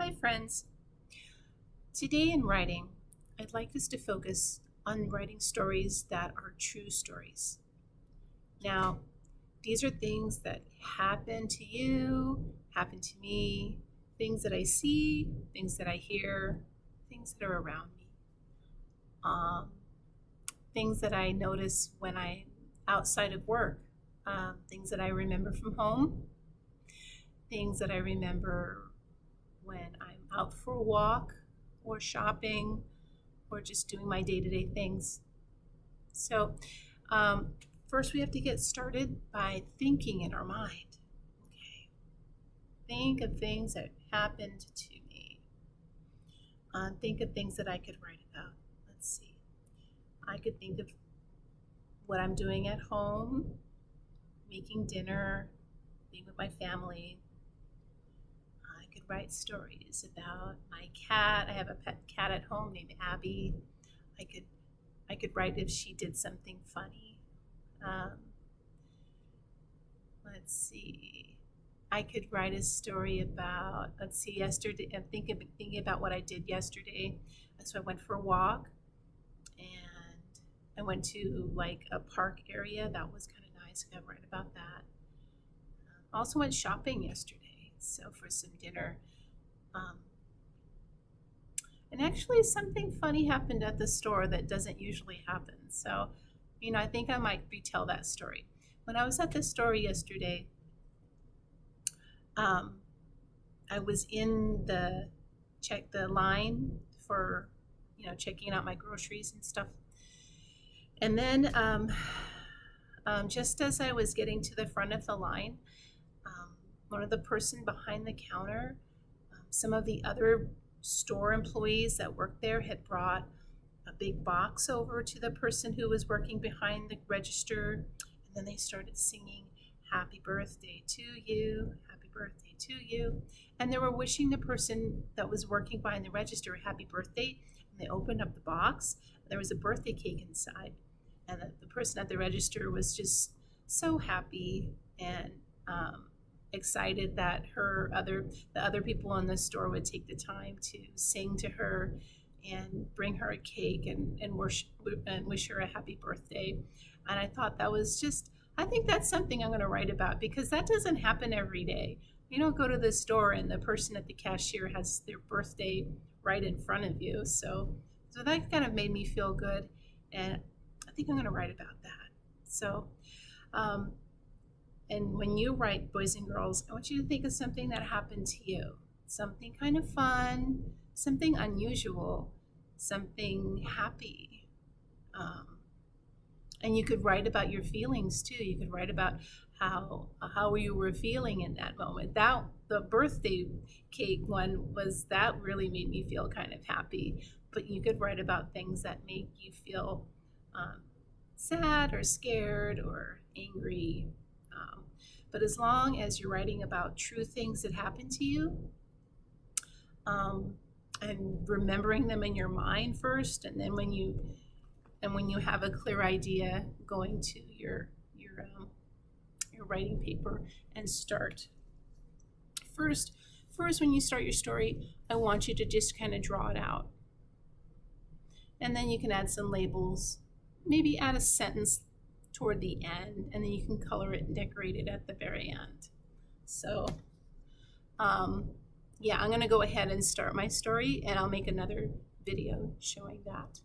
Hi, friends. Today in writing, I'd like us to focus on writing stories that are true stories. Now, these are things that happen to you, happen to me, things that I see, things that I hear, things that are around me, um, things that I notice when I'm outside of work, things that I remember from home, things that I remember when I'm out for a walk or shopping or just doing my day to day things. So, um, first, we have to get started by thinking in our mind. Okay. Think of things that happened to me. Think of things that I could write about. Let's see. I could think of what I'm doing at home, making dinner, being with my family. I could write stories about my cat. I have a pet cat at home named Abby. I could I could write if she did something funny. Um, let's see. I could write a story about, let's see, yesterday. I'm thinking about what I did yesterday. So I went for a walk and I went to like a park area. That was kind of nice. I could write about that. Also went shopping yesterday. So for some dinner. Um, and actually, something funny happened at the store that doesn't usually happen. So, I think I might retell that story. When I was at the store yesterday, um, I was in the line for, checking out my groceries and stuff. And then, just as I was getting to the front of the line, one of the person behind the counter, some of the other store employees that worked there had brought a big box over to the person who was working behind the register. And then they started singing, "Happy birthday to you, happy birthday to you." And they were wishing the person that was working behind the register a happy birthday. And they opened up the box. There was a birthday cake inside. And the person at the register was just so happy and excited that the other people in the store would take the time to sing to her and bring her a cake and worship and wish her a happy birthday. And I thought that was just, I think that's something I'm going to write about because that doesn't happen every day. You don't go to the store and the person at the cashier has their birthday right in front of you. So that kind of made me feel good, and I think I'm going to write about that. So, and when you write, boys and girls, I want you to think of something that happened to you, something kind of fun, something unusual, something happy. Um, and you could write about your feelings too. You could write about how you were feeling in that moment. That the birthday cake one was that really made me feel kind of happy. But you could write about things that make you feel um, sad or scared or angry. But as long as you're writing about true things that happened to you, um, and remembering them in your mind first, and then when you have a clear idea, going to your writing paper and start. First, when you start your story, I want you to just kind of draw it out, and then you can add some labels, maybe add a sentence toward the end, and then you can color it and decorate it at the very end. So, yeah, I'm going to go ahead and start my story, and I'll make another video showing that.